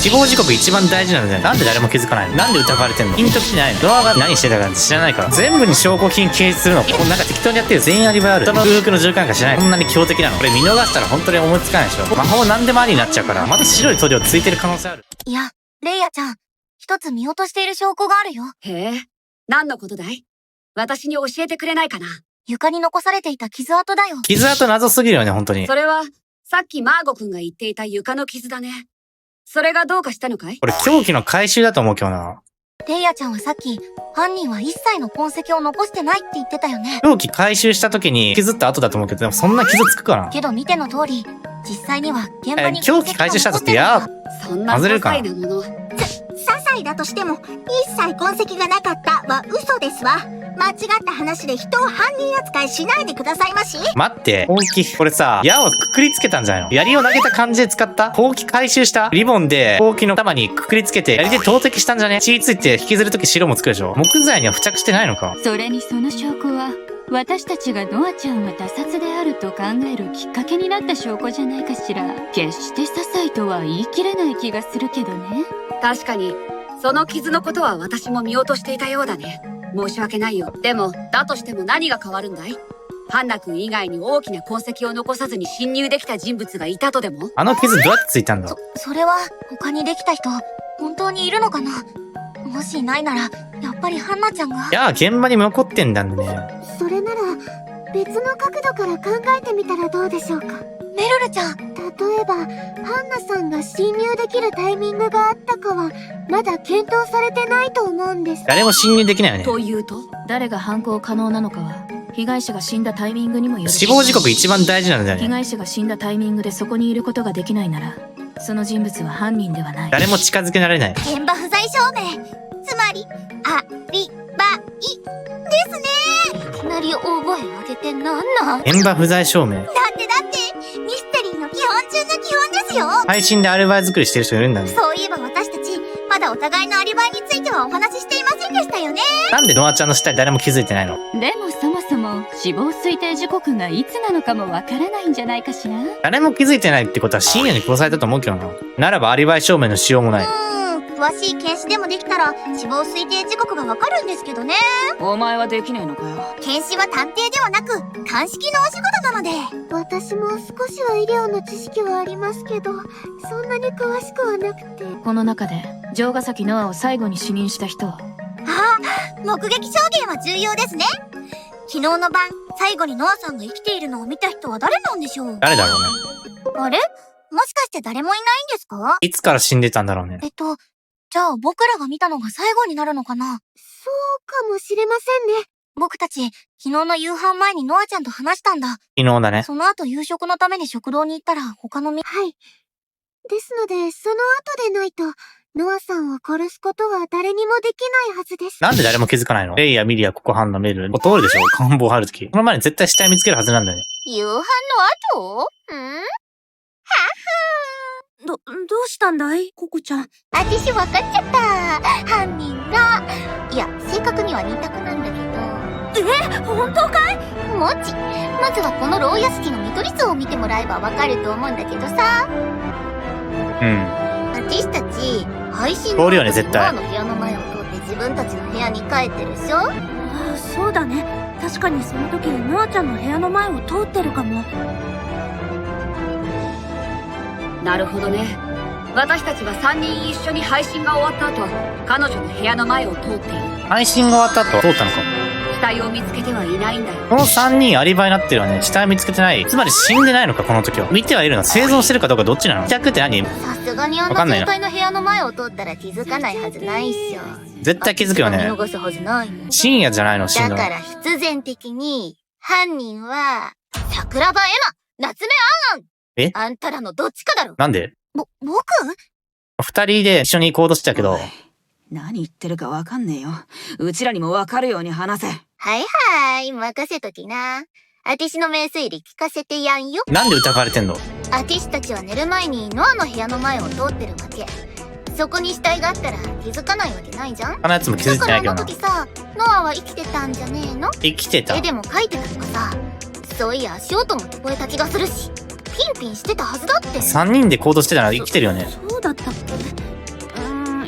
死亡時刻一番大事なんだよ。なんで誰も気づかないの？なんで疑われてんの？ピンときてないの？ドアが何してたかなんて知らないから。全部に証拠品掲出するの。なんか適当にやってる。全員アリバイある。人の空腹の循環がしない。こんなに強敵なの。これ見逃したら本当に思いつかないでしょ。魔法なんでもありになっちゃうから。まだ白い塗料ついてる可能性ある。いや、レイヤちゃん、一つ見落としている証拠があるよ。へえ、何のことだい？私に教えてくれないかな。床に残されていた傷跡だよ。傷跡謎すぎるよね、本当に。それは、さっきマーゴくんが言っていた床の傷だね。それがどうかしたのかい？これ凶器の回収だと思うけどな。レイヤちゃんはさっき、犯人は一切の痕跡を残してないって言ってたよね。凶器回収した時に傷った後だと思うけど、でもそんな傷つくかな？けど見ての通り、実際には現場に凶器回収した後ってやそんな些細なもの。些細だとしても、一切痕跡がなかったは嘘ですわ。間違った話で人を犯人扱いしないでくださいまし。待って、ほうき、これさ、矢をくくりつけたんじゃないの？槍を投げた感じで使った？ほうき回収したリボンで、ほうきの玉にくくりつけて、槍で投擲したんじゃね？血ついて引きずるとき白もつくでしょ？木材には付着してないのか？それにその証拠は、私たちがノアちゃんが他殺であると考えるきっかけになった証拠じゃないかしら。決して些細とは言い切れない気がするけどね。確かに、その傷のことは私も見落としていたようだね。申し訳ないよ。でも、だとしても何が変わるんだい？ハンナ君以外に大きな痕跡を残さずに侵入できた人物がいたとでも？あの傷どうやってついたんだ？それは、他にできた人、本当にいるのかな？もしいないなら、やっぱりハンナちゃんが。いや、現場に残ってんだね。それなら、別の角度から考えてみたらどうでしょうか。メルルちゃん。例えば、ハンナさんが侵入できるタイミングがあったかは、まだ検討されてないと思うんです。誰も侵入できないよね。というと？誰が犯行可能なのかは、被害者が死んだタイミングにもよる。死亡時刻一番大事なんだよ被ね。害者が死んだタイミングでそこにいることができないなら、その人物は犯人ではない。誰も近づけられない。現場不在証明。つまり、アリバイですね。いきなり大声上げてなん現場不在証明。だってミステリーの基本中の基本ですよ。配信でアリバイ作りしてる人いるんだね。そういえば私たち、まだお互いのアリバイについてはお話ししていませんでしたよね。なんでノアちゃんの死体誰も気づいてないの？でもそもそも死亡推定時刻がいつなのかもわからないんじゃないかしら。誰も気づいてないってことは深夜に殺されたと思うけどな。ならばアリバイ証明のしようもない。詳しい検視でもできたら死亡推定時刻がわかるんですけどね。お前はできないのかよ。検視は探偵ではなく鑑識のお仕事なので。私も少しは医療の知識はありますけど、そんなに詳しくはなくて。この中で城ヶ崎ノアを最後に死認した人は？目撃証言は重要ですね。昨日の晩、最後にノアさんが生きているのを見た人は誰なんでしょう？誰だろうね。あれ？もしかして誰もいないんですか？いつから死んでたんだろうね。じゃあ僕らが見たのが最後になるのかな？そうかもしれませんね。僕たち、昨日の夕飯前にノアちゃんと話したんだ。昨日だね。その後夕食のために食堂に行ったら他のはい。ですので、その後でないと、ノアさんを殺すことは誰にもできないはずです。なんで誰も気づかないの？レイやミリア、ココハンナ、メル。通るでしょ？官房春月。この前に絶対死体見つけるはずなんだよね。夕飯の後？どうしたんだい？ココちゃん。私わかっちゃった。犯人が、いや、正確には2択なんだけど。本当かい？もち。まずはこの牢屋敷の見取り図を見てもらえばわかると思うんだけどさ。私たち、配信の通るよね絶対ノアの部屋の前を通って自分たちの部屋に帰ってるでしょ？ああ、そうだね。確かにその時、ノアちゃんの部屋の前を通ってるかも。なるほどね。私たちは3人一緒に配信が終わった後、彼女の部屋の前を通っている。配信が終わった後、通ったのか。死体を見つけてはいないんだよ。この3人アリバイになってるわね。死体見つけてない。つまり死んでないのか、この時は。見てはいるの。生存してるかどうかどっちなの？客って何？さすがにあんな正解の部屋の前を通ったら気づかないはずないっしょ。絶対気づくよね。見逃すはずないもん。深夜じゃないの、死んだの。だから必然的に、犯人は、桜庭エマ、夏目アンアン。え？あんたらのどっちかだろ。なんで？僕？二人で一緒に行動してたけど。何言ってるかわかんねえよ。うちらにもわかるように話せ。はいはい、任せときな。あてしの名推理聞かせてやんよ。なんで疑われてんの？あてしたちは寝る前にノアの部屋の前を通ってるわけ。そこに死体があったら気づかないわけないじゃん。他のやつも気づいてないけどな。だからあの時さ、ノアは生きてたんじゃねえの？生きてた。絵でも描いてたのかさ。そういや足音も聞こえた気がするし、ピンピンしてたはずだって。3人で行動してたら生きてるよね。そうだったっけ？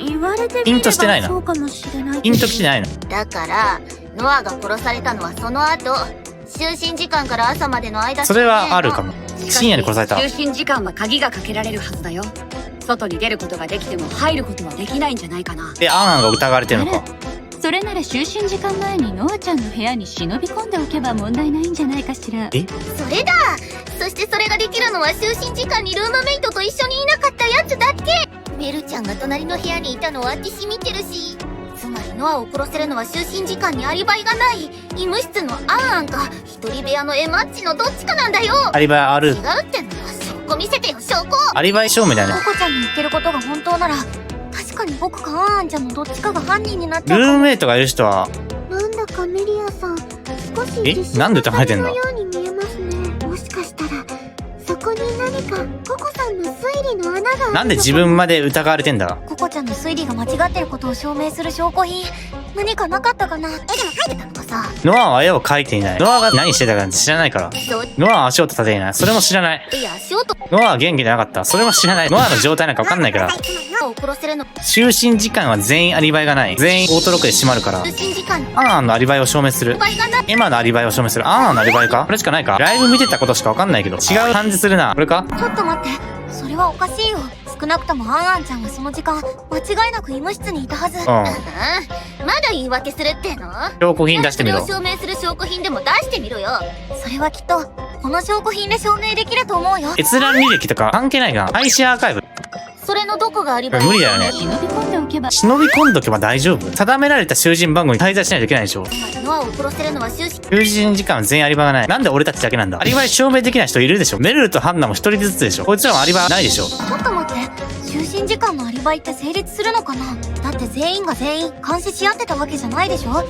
言われてみればピンとしてないなそうかもしれないピンときてないの。だからノアが殺されたのはその後、就寝時間から朝までの間。それはあるかも。深夜に殺された。就寝時間は鍵がかけられるはずだよ。外に出ることができても入ることはできないんじゃないかな。アンが疑われてるのか。それなら就寝時間前にノアちゃんの部屋に忍び込んでおけば問題ないんじゃないかしら。それだ。そしてそれができるのは就寝時間にルームメイトと一緒にいなかったやつだけ。メルちゃんが隣の部屋にいたのは私見てるし、つまりノアを殺せるのは就寝時間にアリバイがない医務室のアンか一人部屋のエマッチのどっちかなんだよ。アリバイある。違うってのは証拠見せてよ、証拠。アリバイ証明だよね。ココちゃんの言ってることが本当なら、確かに僕かアンちゃんのどっちかが犯人になっちゃうかも。ルームメイトがいる人は、なんだかメリアさん、少し自信なんで疑われてんだのように見えますね。もしかしたらそこに何かココさんの推理の穴があるのかも。なんで自分まで疑われてんだ。ココちゃんの推理が間違ってることを証明する証拠品、何かなかったかな。絵でも描いてたのかさ。ノアは絵を描いていない。ノアが何してたかなんて知らないから。そうノアは足音立てていない。それも知らない。いや、足音ノアは元気でなかった。それも知らない。ノアの状態なんかわかんないから。ノアを殺せるの。就寝時間は全員アリバイがない。全員オートロックで閉まるから。就寝時間にアンのアリバイを証明する。倍がない。エマのアリバイを証明する。アンのアリバイかこれしかないか。ライブ見てたことしかわかんないけど。違う感じするな。これか。ちょっと待って、それはおかしいよ。少なくともアンちゃんはその時間、間違いなく医務室にいたはず。うん。まだ言い訳するっての？証拠品出してみろ。それを証明する証拠品でも出してみろよ。それはきっと、この証拠品で証明できると思うよ。閲覧履歴とか関係ないな。配信アーカイブ。それのどこがアリバイ？無理だよね。忍び込んでおけば。忍び込んどけば大丈夫。定められた囚人番号に滞在しないといけないでしょ。ノアを殺せるのは就寝。囚人時間は全員アリバイがない。なんで俺たちだけなんだ。アリバイ証明できない人いるでしょ。メルルとハンナも一人ずつでしょ。こいつらもアリバイないでしょ。ちょっと待って、就寝時間のアリバイって成立するのかな。だって全員が全員監視し合ってたわけじゃないでしょ。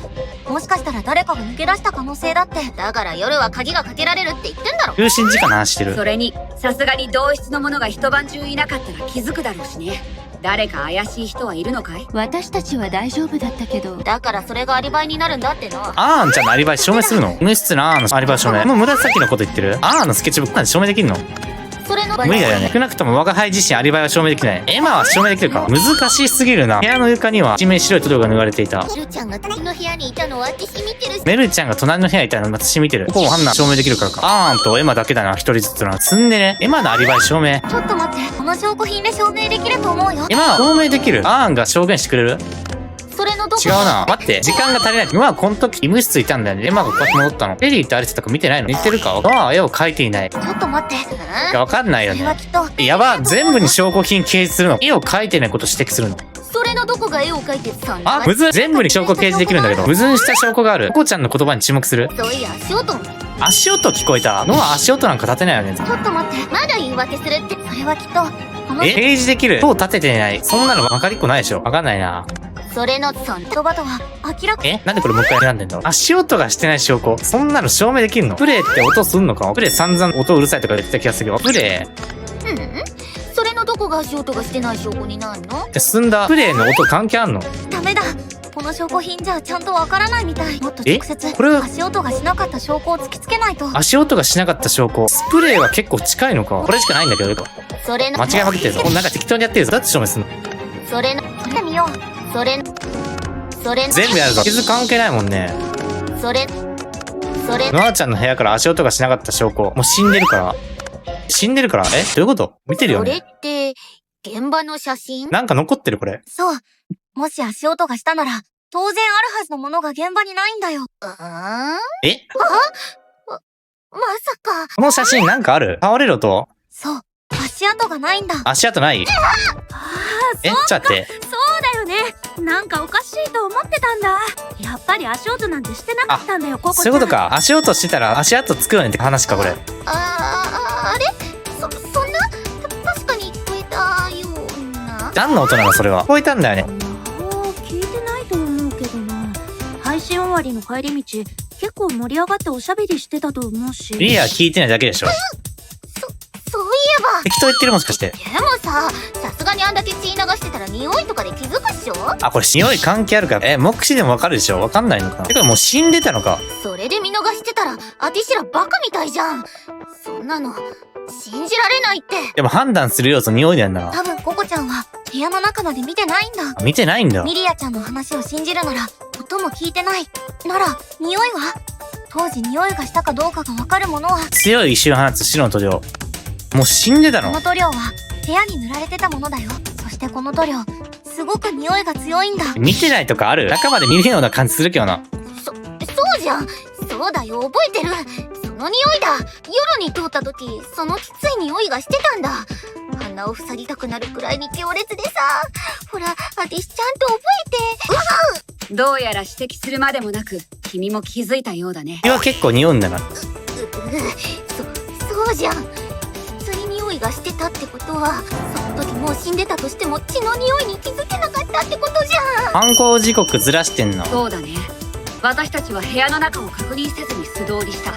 もしかしたら誰かが抜け出した可能性だって。だから夜は鍵がかけられるって言ってんだろ。就寝時間の話してる。それにさすがに同室の者が一晩中いなかったら気づくだろうしね。誰か怪しい人はいるのかい？私たちは大丈夫だったけど。だからそれがアリバイになるんだっての。アーンちゃんのアリバイ証明するの？医務室のアーンのアリバイ証明。もう紫のこと言ってる？アーンのスケッチブックなんで証明できんの？それの無理だよね。少なくとも我が輩自身アリバイは証明できない。エマは証明できるか？難しすぎるな。部屋の床には一面白い塗料が塗られていた。メルちゃんが隣の部屋にいたのは私見てるし。メルちゃんが隣の部屋にいたの私見てる。ここもハンナ証明できるからか。アーンとエマだけだな。一人ずつな。積んでね。エマのアリバイ証明。ちょっと待って、この証拠品で証明できると思うよ。エマは証明できる。アーンが証言してくれる？それのどこ違うな。待って。時間が足りない。ノアこの時医務室いたんだよね。エマがこうやって戻ったの。エリーってあれってたか見てないの？似てるか？ノアは絵を描いていない。ちょっと待って。いやわかんないよそれはね。きっと。やば。全部に証拠品掲示するの。絵を描いてないこと指摘するの。それのどこが絵を描いてたんだ。あ、矛盾。全部に証拠掲示できるんだけど、矛盾した証拠がある。ココちゃんの言葉に注目する。そういや、足音も。足音聞こえた。ノア足音なんか立てないよね。ちょっと待って。まだ言い訳するって。それはきっと、この掲示できる。塔立ててない。そんなの分かりっこないでしょ。わかんないな。それのそん言葉とは明らか。なんでこれもう一回選んでんだろう。足音がしてない証拠。そんなの証明できるの？プレイって音すんのか？プレイ散々音うるさいとか言ってた気がするけど。プレそれのどこが足音がしてない証拠になるの？イ進んだ。プレイの音関係あんの？ダメだ。この証拠品じゃちゃんとわからないみたい。もっと直接、これは足音がしなかった証拠を突きつけないと。足音がしなかった証拠。スプレーは結構近いのか。これしかないんだけど。それの間違いまくってるぞ。なんか適当にやってるぞ。どうやって証明すんの？それの見てみよう。それの全部やるぞ。傷関係ないもんね。それノアちゃんの部屋から足音がしなかった証拠。もう死んでるから。死んでるから？どういうこと？見てるよこれね。って現場の写真？なんか残ってるこれ。そう。もし足音がしたなら、当然あるはずのものが現場にないんだよ。まさか。この写真なんかある？倒れる音？そう。足跡がないんだ。足跡ない？ちょっと待って。そうだよね。なんかおかしいと思ってたんだ。やっぱり足音なんてしてなかったんだよ、ココちゃん。そういうことか。足音してたら足跡つくよねって話か、これ。あれそんな確かに聞こえたような。何の音なのそれは。聞こえたんだよね。聞いてないと思うけどな。配信終わりの帰り道、結構盛り上がっておしゃべりしてたと思うし。リア聞いてないだけでしょ。そういえば。適当言ってるもしかして。でもさすがにあんだけ血流してたら匂いとかで気づくっしょ？あ、これ匂い関係あるから。目視でもわかるでしょ。わかんないのかな。てかもう死んでたのか。それで見逃してたらあてしらバカみたいじゃん。そんなの信じられないって。でも判断する要素匂いなんだな。多分ココちゃんは部屋の中まで見てないんだ。見てないんだ。ミリアちゃんの話を信じるなら、音も聞いてない。なら、匂いは？当時匂いがしたかどうかがわかるものは、強い石を放つ白の塗料。もう死んでたの？この塗料は部屋に塗られてたものだよ。そしてこの塗料、すごく匂いが強いんだ。見てないとかある？中まで見るような感じするけどな。そうじゃん。そうだよ、覚えてる。その匂いだ。夜に通った時、そのきつい匂いがしてたんだ。鼻を塞ぎたくなるくらいに強烈でさ。ほら、私ちゃんと覚えて。どうやら指摘するまでもなく、君も気づいたようだね。血は結構匂うんだな。そうじゃん。きつい匂いがしてたってことは、その時もう死んでたとしても血の匂いに気づけなかったってことじゃん。犯行時刻ずらしてんの。そうだね。私たちは部屋の中を確認せずに素通りした。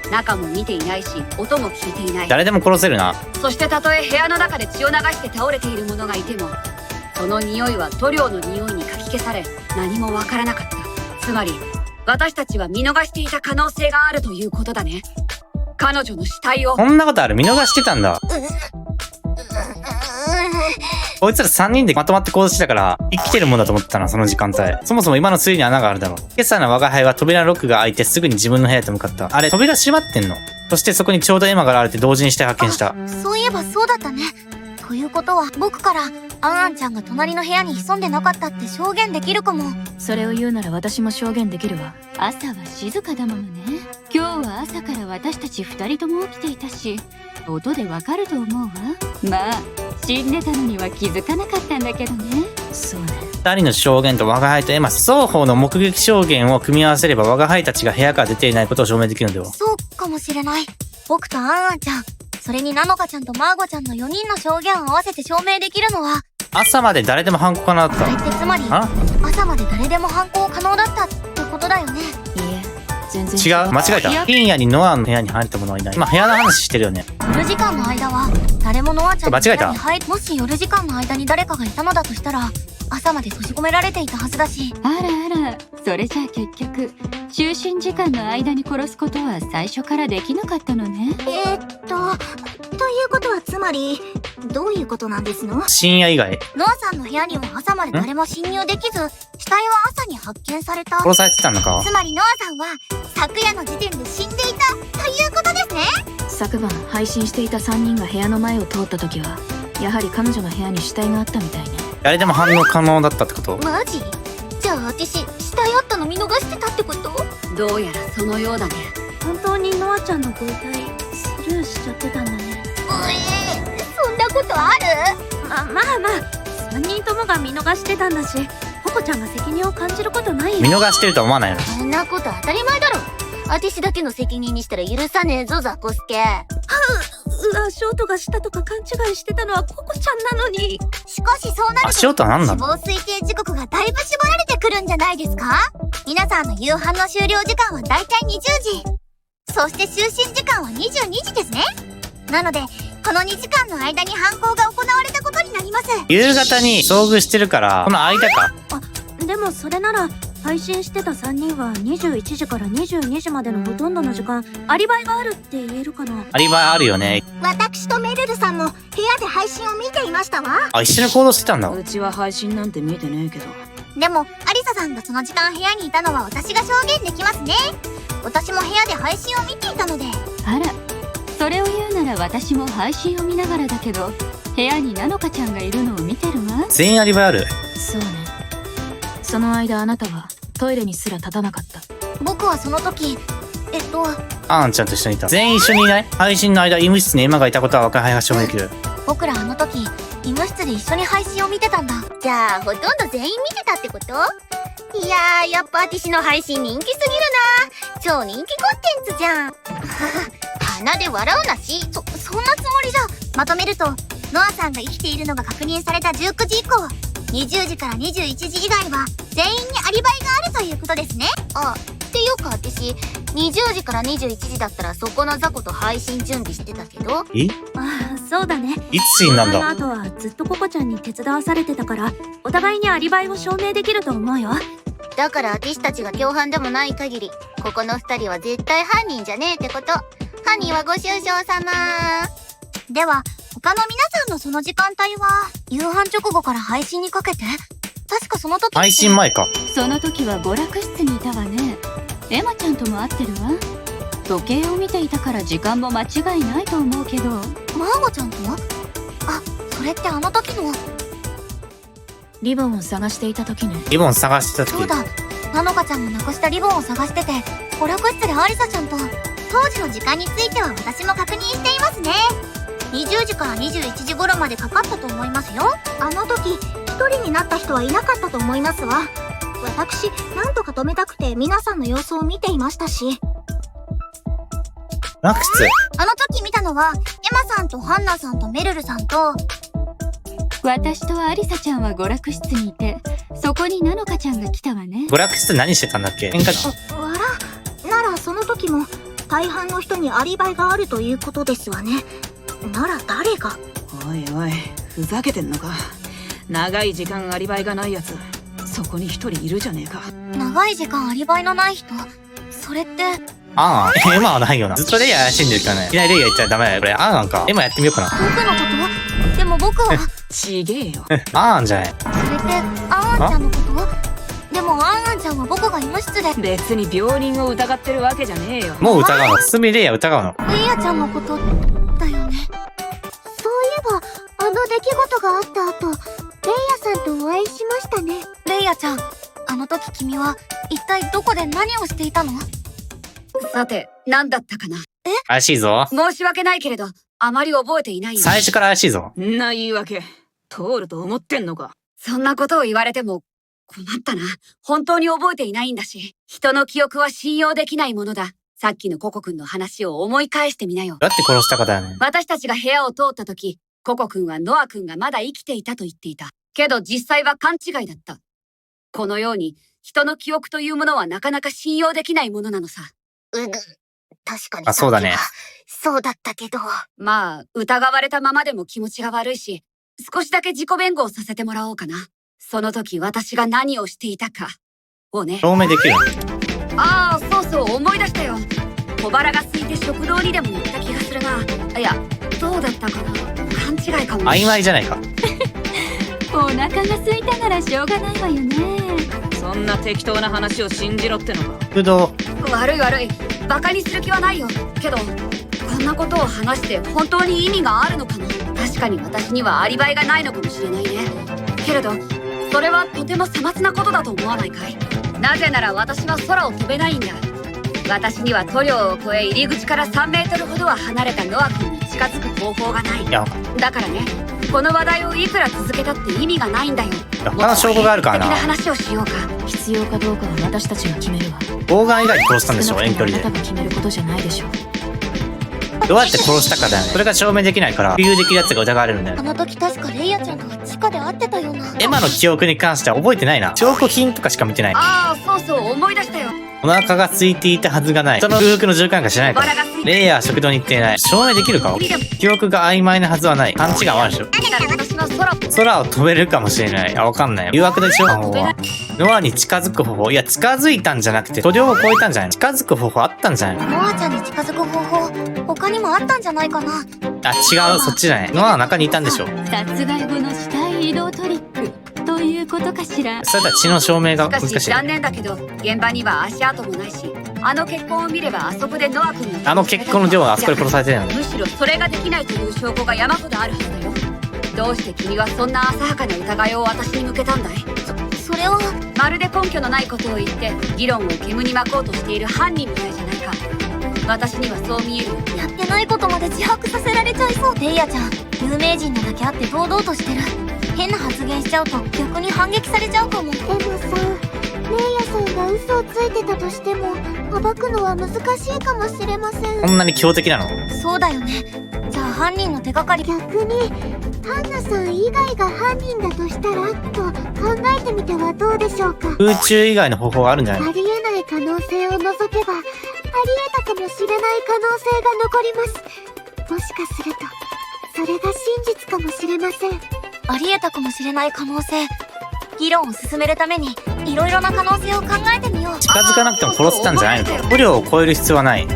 中も見ていないし、音も聞いていない。誰でも殺せるな。そしてたとえ部屋の中で血を流して倒れている者がいても、その匂いは塗料の匂いにかき消され、何もわからなかった。つまり、私たちは見逃していた可能性があるということだね。彼女の死体を。こんなことある？見逃してたんだ。こいつら3人でまとまって行動してたから、生きてるもんだと思ってたな、その時間帯。そもそも今の推理に穴があるだろう。今朝の我が輩は扉のロックが開いてすぐに自分の部屋へと向かった。あれ、扉閉まってんの？そしてそこにちょうどエマが現れて同時にして発見した。そういえばそうだったね。ということは、僕から、アンアンちゃんが隣の部屋に潜んでなかったって証言できるかも。それを言うなら私も証言できるわ。朝は静かだものね。今日は朝から私たち2人とも起きていたし、音でわかると思うわ。まあ死んでたのには気づかなかったんだけどね。そうね。2人の証言と我が輩とエマ、双方の目撃証言を組み合わせれば我が輩たちが部屋から出ていないことを証明できるのでは。そうかもしれない。僕とアンアンちゃん、それにナノカちゃんとマーゴちゃんの4人の証言を合わせて証明できるのは、朝まで誰でも犯行可能だっそれってつまり、た。朝まで誰でも犯行可能だったってことだよね。いいえ、全然違う？間違えた。深夜にノアの部屋に入った者はいない。今部屋の話してるよね。夜時間の間は、誰もノアちゃんの部間違えた屋に入もし夜時間の間に誰かがいたのだとしたら、朝まで閉じ込められていたはずだし。あらあら、それじゃあ結局就寝時間の間に殺すことは最初からできなかったのね。ということはつまり、どういうことなんですの？深夜以外。ノアさんの部屋には朝まで誰も侵入できず、死体は朝に発見された。殺されてたのか。つまりノアさんは、昨夜の時点で死んでいたということですね。昨晩配信していた3人が部屋の前を通った時はやはり彼女の部屋に死体があったみたいね。誰でも反応可能だったってこと？マジ？じゃあ私、死体あったの見逃してたってこと？どうやらそのようだね。本当にノアちゃんのご遺体スルーしちゃってたんだね。そんなことある？まあ3人ともが見逃してたんだし、ココちゃんが責任を感じることないよ。見逃してるとは思わないの？そんなこと当たり前だろ。私だけの責任にしたら許さねえぞ、ザコスケ。うわ、ショートがしたとか勘違いしてたのはココちゃんなのに。しかしそうなると、足音は何な死の？亡推定時刻がだいぶ絞られてくるんじゃないですか？皆さんの夕飯の終了時間はだいたい20時。そして就寝時間は22時ですね。なので、この2時間の間に犯行が行われたことになります。夕方に遭遇してるから、この間か。でもそれなら配信してた3人は21時から22時までのほとんどの時間アリバイがあるって言えるかな。アリバイあるよね。私とメルルさんも部屋で配信を見ていましたわ。あ、一緒に行動してたんだ。うちは配信なんて見てねえけど。でも、アリサさんがその時間部屋にいたのは私が証言できますね。私も部屋で配信を見ていたので。あら、それを言うなら私も配信を見ながらだけど部屋にナノカちゃんがいるのを見てるわ。全員アリバイある。そうね。その間あなたはトイレにすら立たなかった。僕はその時、アンちゃんと一緒にいた。全員一緒にいない？配信の間、医務室にエマがいたことは若輩が証明できる。僕らあの時、医務室で一緒に配信を見てたんだ。じゃあ、ほとんど全員見てたってこと？いやー、やっぱ私の配信人気すぎるな。超人気コンテンツじゃん。鼻で笑うなし。そんなつもりじゃ。まとめると、ノアさんが生きているのが確認された19時以降、20時から21時以外は全員にアリバイがあるということですね。あ、っていうか私、20時から21時だったらそこの雑魚と配信準備してたけど。え？ああ、そうだね。いつ死んだんだ？あとはずっとココちゃんに手伝わされてたからお互いにアリバイを証明できると思うよ。だから私たちが共犯でもない限り、ここの2人は絶対犯人じゃねえってこと。犯人はご愁傷様。では、他の皆さんのその時間帯は、夕飯直後から配信にかけて確かその時って配信前か。その時は娯楽室にいたわね。エマちゃんとも会ってるわ。時計を見ていたから時間も間違いないと思うけど。マーゴちゃんとは？あ、それってあの時の。リボンを探していた時ね。リボン探してた時。そうだ。なのかちゃんもなくしたリボンを探してて、娯楽室でアリサちゃんと。当時の時間については私も確認していますね。20時から21時頃までかかったと思いますよ。あの時、一人になった人はいなかったと思いますわ。私、なんとか止めたくて皆さんの様子を見ていましたし。娯楽室。あの時見たのは、エマさんとハンナさんとメルルさんと、私とアリサちゃんは娯楽室にいて、そこにナノカちゃんが来たわね。娯楽室何してたんだっけ？喧嘩。わら、ならその時も、大半の人にアリバイがあるということですわね。なら誰が？おいおい、ふざけてんのか。長い時間アリバイがないやつ、そこに一人いるじゃねえか。長い時間アリバイのない人？それって、ああ、エマはないよな。ずっとレイヤー怪しんでるからね。いきなりレイヤー言っちゃダメだよ。これ、あーんか。エマやってみようかな。僕のこと？でも僕は、ちげえよ。あーんじゃない。それって、アンアンちゃんのこと？でもアンアンちゃんは僕が医務室で、別に病人を疑ってるわけじゃねえよ。もう疑うの。すみレイヤー疑うの。レイヤちゃんのこと、だよね。そういえば、あの出来事があった後、レイヤさんとお会いしましたね。レイヤちゃん、あの時君は、一体どこで何をしていたの？さて、何だったかな。怪しいぞ。申し訳ないけれど、あまり覚えていないよ。最初から怪しいぞ。んな言い訳、通ると思ってんのか。そんなことを言われても、困ったな。本当に覚えていないんだし。人の記憶は信用できないものだ。さっきのココくんの話を思い返してみなよ。どうやって殺したかだよね。私たちが部屋を通った時、ココくんはノアくんがまだ生きていたと言っていた。けど実際は勘違いだった。このように、人の記憶というものはなかなか信用できないものなのさ。確かに。あ、そうだね。そうだったけど。まあ、疑われたままでも気持ちが悪いし、少しだけ自己弁護をさせてもらおうかな。その時私が何をしていたかをね。証明できるの？ああ、そうそう、思い出したよ。小腹が空いて食堂にでも行った気がするな。いや、どうだったかな。勘違いかも。曖昧じゃないか。お腹が空いたならしょうがないわよね。そんな適当な話を信じろってのか。食堂。悪い悪い。バカにする気はないよ。けど、こんなことを話して本当に意味があるのかな。確かに私にはアリバイがないのかもしれないね。けれど、それはとてもさまつなことだと思わないかい？なぜなら私は空を飛べないんだ。私には塗料を越え入り口から3メートルほどは離れたノア君に近づく方法がない。いや、だからね、この話題をいくら続けたって意味がないんだよ。他の証拠があるからな。的な話をしようか。必要かどうかは私たちが決めるわ。ボウガン以外で殺したんでしょ、遠距離で。あなたが決めることじゃないでしょ。どうやって殺したかだよね。それが証明できないから、理由できるやつが疑われるんだよあね。の時確かレイヤちゃんと地下で会ってたような。エマの記憶に関しては覚えてないな。証拠品とかしか見てない。ああ、そうそう、思い出したよ。お腹が空いていたはずがない。その空腹の循環がしないから。レイヤー食堂に行っていない。証明できるか？記憶が曖昧なはずはない。勘違いはあるでしょ。私は空を飛べるかもしれない。あ、わかんないよ。誘惑でしょ？ノアに近づく方法。いや、近づいたんじゃなくて、塗料を超えたんじゃない？近づく方法あったんじゃない？ノアちゃんに近づく方法、他にもあったんじゃないかな。あ、違う。そっちじゃない。ノアの中にいたんでしょ。殺害後の死体移動トリックということかしら。それとは血の証明が難しい。しかし残念だけど、現場には足跡もないし、あの血痕を見ればあそこでノア君が、あの血痕の量はあそこで殺されてるのに。むしろそれができないという証拠が山ほどあるはずだよ。どうして君はそんな浅はかな疑いを私に向けたんだい？それは、まるで根拠のないことを言って議論を煙に巻こうとしている犯人みたいじゃないか。私にはそう見えるよ。やってないことまで自白させられちゃいそう。レイヤちゃん、有名人なだけあって堂々としてる。変な発言しちゃうと逆に反撃されちゃうかも。でもさ、レイヤさんが嘘をついてたとしても暴くのは難しいかもしれません。こんなに強敵なの？そうだよね。じゃあ犯人の手がかり。逆にハンナさん以外が犯人だとしたらと考えてみてはどうでしょうか。空中以外の方法があるんじゃない？ありえない可能性を除けばありえたかもしれない可能性が残ります。もしかするとそれが真実かもしれません。ありえたかもしれない可能性。議論を進めるためにいろいろな可能性を考えてみよう。近づかなくても殺せたんじゃないのか。捕虜を超える必要はない。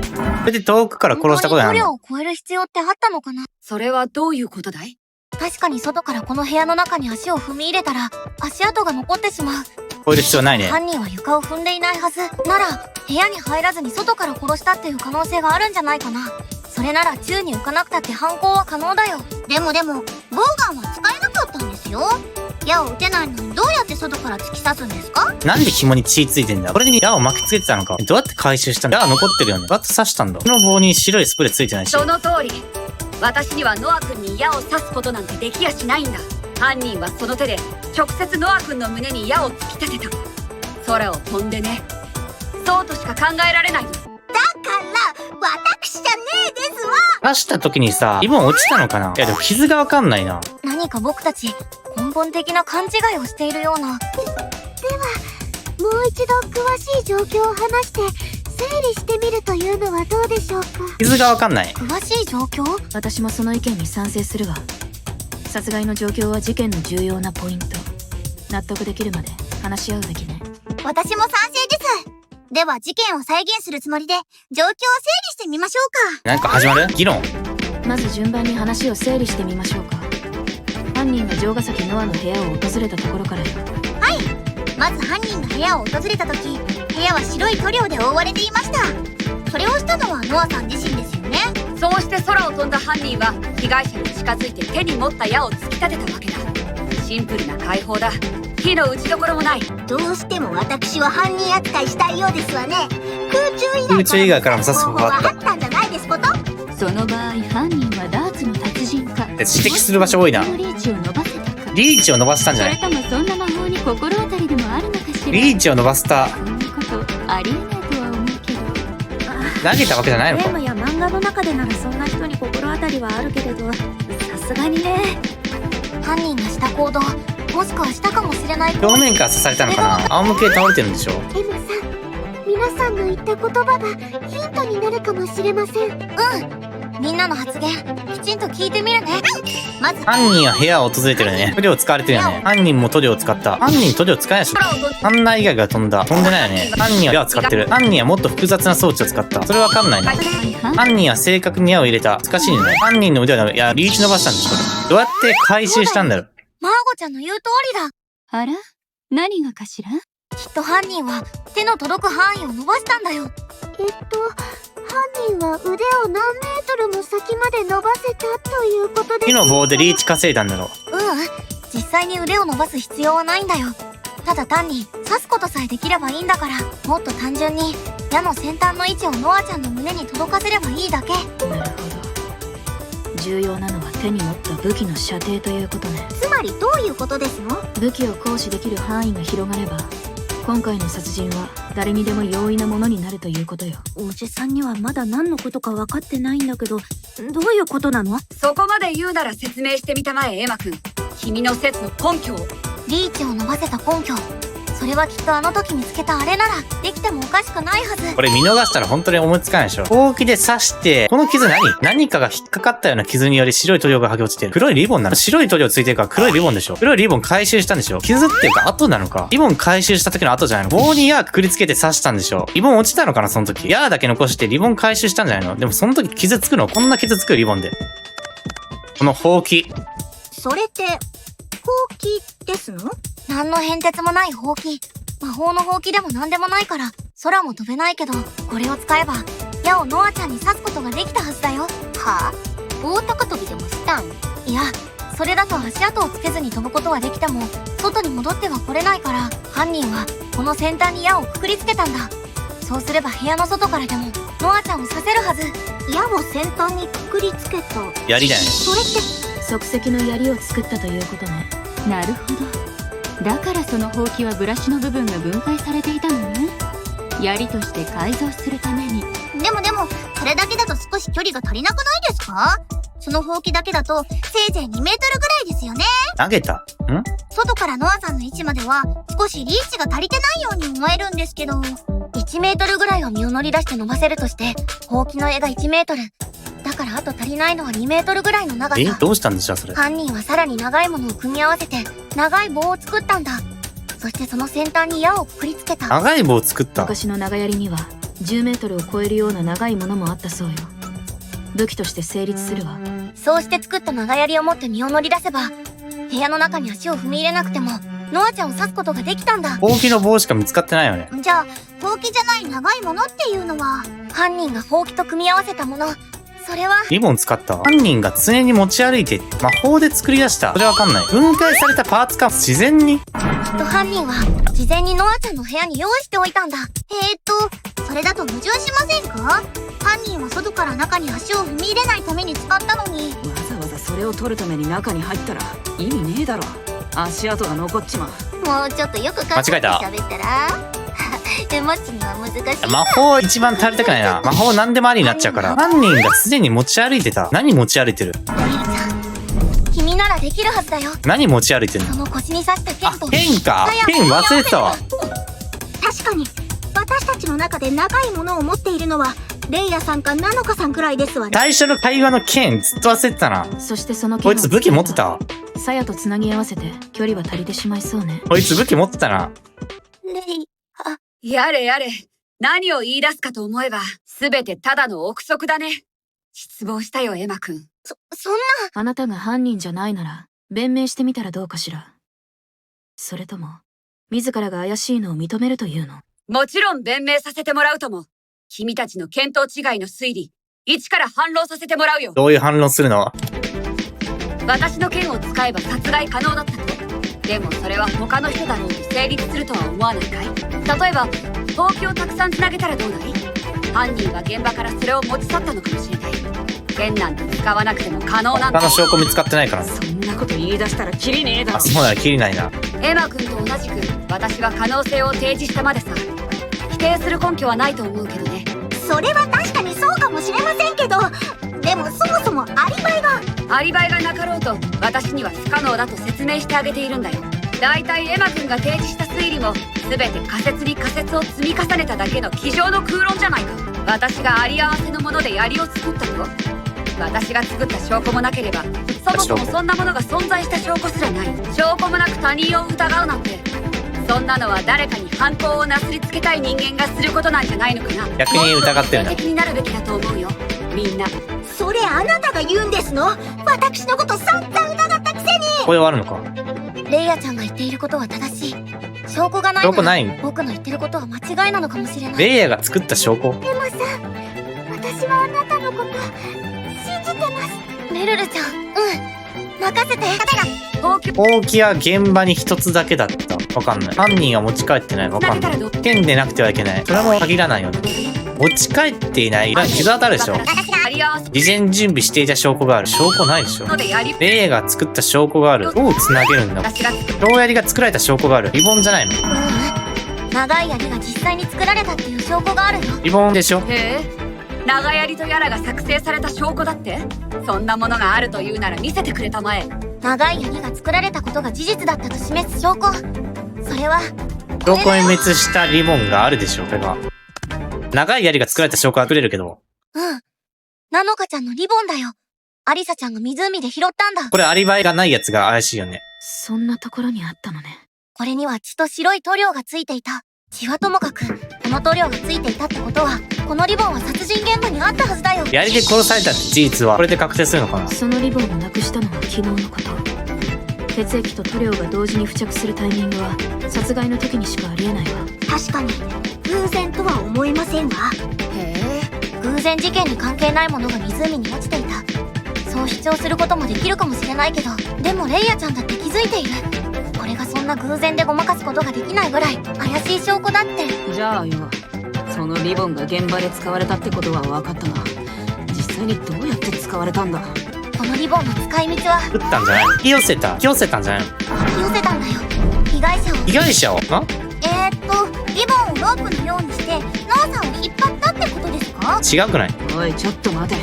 それで遠くから殺したことになるの？本当に塗料を超える必要ってあったのかな？それはどういうことだい？確かに外からこの部屋の中に足を踏み入れたら、足跡が残ってしまう。超える必要ないね。犯人は床を踏んでいないはず。なら、部屋に入らずに外から殺したっていう可能性があるんじゃないかな。それなら宙に浮かなくたって犯行は可能だよ。でも、ボウガンは使えなかったんですよ。矢を撃てないのにどうやって外から突き刺すんですか？なんで紐に血ついてんだよ。これに矢を巻きつけてたのか。どうやって回収したんだ？矢は残ってるよね。どうやって刺したんだ？この棒に白いスプレーついてないし。その通り。私にはノア君に矢を刺すことなんてできやしないんだ。犯人はその手で直接ノア君の胸に矢を突き立てた。空を飛んでね。そうとしか考えられないよ。だから私じゃねえですわ。刺した時にさ、リボン落ちたのかな？いやでも傷がわかんないな。何か僕たち、根本的な勘違いをしているような。もう一度詳しい状況を話して整理してみるというのはどうでしょうか。傷がわかんない。詳しい状況？私もその意見に賛成するわ。殺害の状況は事件の重要なポイント。納得できるまで話し合うべきね。私も賛成です。では事件を再現するつもりで、状況を整理してみましょうか。なんか始まる？議論。まず順番に話を整理してみましょうか。犯人が城ヶ崎ノアの部屋を訪れたところからよ。まず犯人が部屋を訪れた時、部屋は白い塗料で覆われていました。それをしたのはノアさん自身ですよね。そうして空を飛んだ犯人は被害者に近づいて手に持った矢を突き立てたわけだ。シンプルな解放だ。火の打ちどころもない。どうしても私は犯人扱いしたいようですわね。空中以外からも刺す方法あった。あったんじゃないですこと。その場合犯人はダーツの達人か、指摘する場所多いな。リーチを伸ばせたか、リーチを伸ばしたんじゃない？それともそんな魔法に心当たりでもあるのかしら。リーチを伸ばした。そんなことありえないとは思うけど。投げたわけじゃないのか？ゲームや漫画の中でならそんな人に心当たりはあるけれど、さすがにね。犯人がした行動、もしくはしたかもしれない。表面から刺されたのかな？仰向けで倒れてるんでしょ？ M さん、皆さんの言った言葉がヒントになるかもしれません。みんなの発言、きちんと聞いてみるね。まず、犯人は部屋を訪れてるね。塗料使われてるよね。犯人も塗料を使った。犯人塗料使えないでしょ。犯人以外が飛んだ。飛んでないよね。犯人は矢を使ってる。犯人はもっと複雑な装置を使った。それわかんないな。犯人は正確に矢を入れた。難しいね。犯人の腕は、いや、リーチ伸ばしたんでしょ。どうやって回収したんだろう。マーゴちゃんの言う通りだ。あら、何がかしら。きっと犯人は手の届く範囲を伸ばしたんだよ。犯人は腕を何メートルも先まで伸ばせたということで。木の棒でリーチ稼いだんだろう。実際に腕を伸ばす必要はないんだよ。ただ単に刺すことさえできればいいんだから、もっと単純に矢の先端の位置をノアちゃんの胸に届かせればいいだけ。なるほど。重要なのは手に持った武器の射程ということね。つまりどういうことですの？武器を行使できる範囲が広がれば、今回の殺人は誰にでも容易なものになるということよ。おじさんにはまだ何のことか分かってないんだけど、どういうことなの？そこまで言うなら説明してみたまえ、エマ君。君の説の根拠を。リーチを伸ばせた根拠。それはきっとあの時見つけたあれならできてもおかしくないはず。これ見逃したら本当に思いつかないでしょ。ほうきで刺して、この傷何かが引っかかったような傷により白い塗料が剥げ落ちてる。黒いリボンなの？白い塗料ついてるから黒いリボンでしょ。黒いリボン回収したんでしょ。傷っていうか後なのか。リボン回収した時の後じゃないの。棒に矢くくりつけて刺したんでしょ。リボン落ちたのかなその時。矢だけ残してリボン回収したんじゃないの。でもその時傷つくの？こんな傷つくリボンで。このほうき。それって、ほうきですの？何の変哲もないほうき。魔法のほうきでも何でもないから空も飛べないけど、これを使えば矢をノアちゃんに刺すことができたはずだよ。はぁ？棒高跳びでもしたん？いや、それだと足跡をつけずに飛ぶことはできても外に戻っては来れないから、犯人はこの先端に矢をくくりつけたんだ。そうすれば部屋の外からでもノアちゃんを刺せるはず。矢を先端にくくりつけた。槍だよね。それって即席の槍を作ったということね。なるほど。だからそのほうきはブラシの部分が分解されていたのね。槍として改造するために。でもそれだけだと少し距離が足りなくないですか？そのほうきだけだとせいぜい2メートルぐらいですよね。投げた？外からノアさんの位置までは少しリーチが足りてないように思えるんですけど、1メートルぐらいを身を乗り出して伸ばせるとして、ほうきの柄が1メートル。だからあと足りないのは2メートルぐらいの長さ。どうしたんでしょうそれ。犯人はさらに長いものを組み合わせて長い棒を作ったんだ。そしてその先端に矢をくくりつけた。長い棒を作った。昔の長槍には10メートルを超えるような長いものもあったそうよ。武器として成立するわ。そうして作った長槍を持って身を乗り出せば、部屋の中に足を踏み入れなくても、ノアちゃんを刺すことができたんだ。ほうきの棒しか見つかってないよね。じゃあ、ほうきじゃない長いものっていうのは、犯人がほうきと組み合わせたもの。それは、リボン使ったわ。犯人が常に持ち歩いて、魔法で作り出した。それわかんない。分解されたパーツか、自然に。きっと犯人は、事前にノアちゃんの部屋に用意しておいたんだ。それだと矛盾しませんか？犯人は外から中に足を踏み入れないために使ったのに。わざわざそれを取るために中に入ったら意味ねえだろ。足跡が残っちまう。もうちょっとよく考えて喋ったらエモッチには難しい。魔法一番足りたくないな。魔法何でもありになっちゃうから。犯人がすでに持ち歩いてた。何持ち歩いてる？レイルちゃん、君ならできるはずだよ。何持ち歩いてんの？その腰に刺した剣と。ペンか。ペン忘れてたわ。確かに私たちの中で長いものを持っているのはレイヤさんかナノカさんくらいですわね。最初の会話の剣ずっと忘れてたな。そしてそのこいつ武器持ってたわ。サヤと繋ぎ合わせて距離は足りてしまいそうね。こいつ武器持ってたな。レイ、やれやれ。何を言い出すかと思えば、すべてただの憶測だね。失望したよ、エマくん。そんな。あなたが犯人じゃないなら弁明してみたらどうかしら。それとも自らが怪しいのを認めるというの？もちろん弁明させてもらうとも。君たちの見当違いの推理、一から反論させてもらうよ。どういう反論するの？私の剣を使えば殺害可能だったと。でもそれは他の人だろうと成立するとは思わないかい？例えば、ほうきをたくさんつなげたらどうだい？犯人は現場からそれを持ち去ったのかもしれない。剣なんて使わなくても可能なんだ。他の証拠見つかってないからね。そんなこと言い出したらキリねえだろ。そうならキリないな。エマ君と同じく私は可能性を提示したまでさ。否定する根拠はないと思うけどね。それは確かにそうかもしれませんけど、でもそもそもアリバイが。アリバイがなかろうと私には不可能だと説明してあげているんだよ。だいたいエマ君が提示した推理も全て仮説に仮説を積み重ねただけの机上の空論じゃないか。私があり合わせのもので槍を作ったと？私が作った証拠もなければ、そもそもそんなものが存在した証拠すらない。証拠もなく他人を疑うなんて、そんなのは誰かに犯行をなすりつけたい人間がすることなんじゃないのかな。逆に疑ってるんだ。的になるべきだと思うよ、みんな。それあなたが言うんですの？私のこと散々疑ったくせに。これはあるのか？レイヤちゃんが言っていることは正しい。証拠がないなら証拠ない。僕の言ってることは間違いなのかもしれない。レイヤが作った証拠。エマさん、私はあなたのこと信じてます。メルルちゃん、任せて。ほうきほうきは現場に一つだけだった。わかんない。犯人は持ち帰ってない。わかんない。剣でなくてはいけない。それも限らないよね。持ち帰っていない。傷当たるでしょ。あり合わせ事前準備していた証拠がある。証拠ないでしょ。ので槍。レイヤが作った証拠がある。どう繋げるんだ。私が作っ牢槍が作られた証拠がある。リボンじゃないの？長い槍が実際に作られたっていう証拠があるよ。リボンでしょ。へえ、長槍とやらが作成された証拠だって？そんなものがあるというなら見せてくれたまえ。長い槍が作られたことが事実だったと示す証拠。それは証拠隠滅したリボンがあるでしょ。これが長い槍が作られた証拠は作れるけど、ナノカちゃんのリボンだよ。アリサちゃんが湖で拾ったんだ。これアリバイがないやつが怪しいよね。そんなところにあったのね。これには血と白い塗料がついていた。血はともかく、この塗料がついていたってことは、このリボンは殺人現場にあったはずだよ。槍で殺されたって事実はこれで確定するのかな？そのリボンをなくしたのは昨日のこと。血液と塗料が同時に付着するタイミングは殺害の時にしかありえないわ。確かに偶然とは思えませんわ。へえ、偶然事件に関係ないものが湖に落ちていた。そう主張することもできるかもしれないけど、でもレイヤちゃんだって気づいている。これがそんな偶然でごまかすことができないぐらい怪しい証拠だって。じゃあよ、そのリボンが現場で使われたってことは分かったが、実際にどうやって使われたんだ？このリボンの使い道は撃ったんじゃない？引き寄せたんじゃないの？引き寄せたんだよ。被害者を。被害者を？リボンをロープのようにしてノアさんを引っ張ったってことですか？違くない？おいちょっと待て。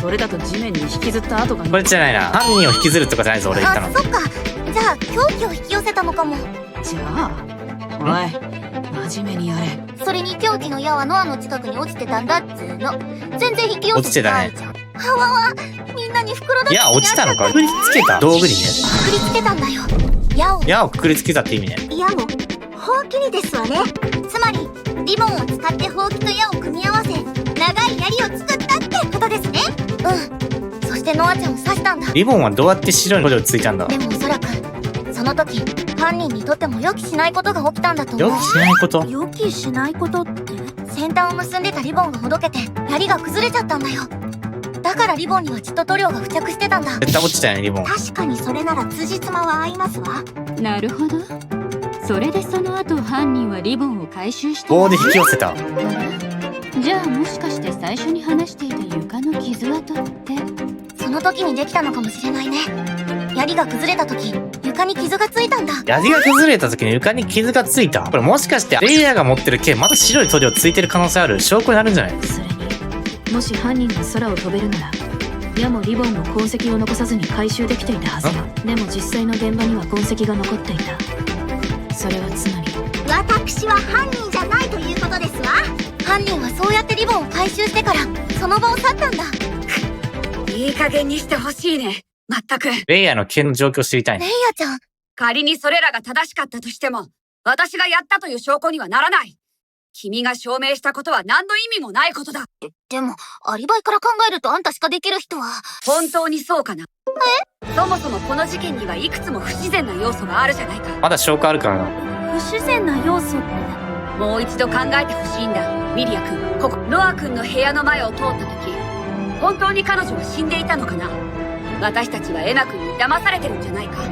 それだと地面に引きずった跡が。これじゃないな。犯人を引きずるとかじゃないぞ、俺言ったの。そっか。じゃあ凶器を引き寄せたのかも。じゃあおい真面目にやれ。それに凶器の矢はノアの近くに落ちてたんだっつーの。全然引き寄せてないじゃん。はわわ、みんなに袋だけいや、落ちたのか。くくりつけた道具にね。くくりつけたんだよ。矢を矢をくくりつけたって意味ね。矢をほうきにですわね。つまりリボンを使ってほうきと矢を組み合わせ長い槍を作ったってことですね。そしてノアちゃんを刺したんだ。リボンはどうやって白い塗料ついたんだ？でもおそらくその時犯人にとっても予期しないことが起きたんだと思う。予期しないこと？予期しないことって？先端を結んでたリボンがほどけて槍が崩れちゃったんだよ。だからリボンには血と塗料が付着してたんだ。絶対落ちたよね、リボン。確かにそれなら辻褄は合いますわ。なるほど。それでその後犯人はリボンを回収した棒で引き寄せた。じゃあもしかして最初に話していた床の傷跡ってその時にできたのかもしれないね。槍が崩れた時床に傷がついたんだ。槍が崩れた時に床に傷がついた。これもしかしてレイヤーが持ってる剣まだ白い塗料ついてる可能性ある証拠になるんじゃない？それにもし犯人が空を飛べるなら矢もリボンも痕跡を残さずに回収できていたはずよ。でも実際の現場には痕跡が残っていた。それはつまり私は犯人じゃないということですわ。犯人はそうやってリボンを回収してからその場を去ったんだ。いい加減にしてほしいね。まったく。レイヤーの剣の状況知りたいね。レイヤちゃん、仮にそれらが正しかったとしても、私がやったという証拠にはならない。君が証明したことは何の意味もないことだ。でもアリバイから考えるとあんたしかできる人は。本当にそうかな？そもそもこの事件にはいくつも不自然な要素があるじゃないか。まだ証拠あるからな。不自然な要素って？もう一度考えてほしいんだ。ミリア君、ここノア君の部屋の前を通った時、本当に彼女は死んでいたのかな？私たちはエナ君に騙されてるんじゃないか？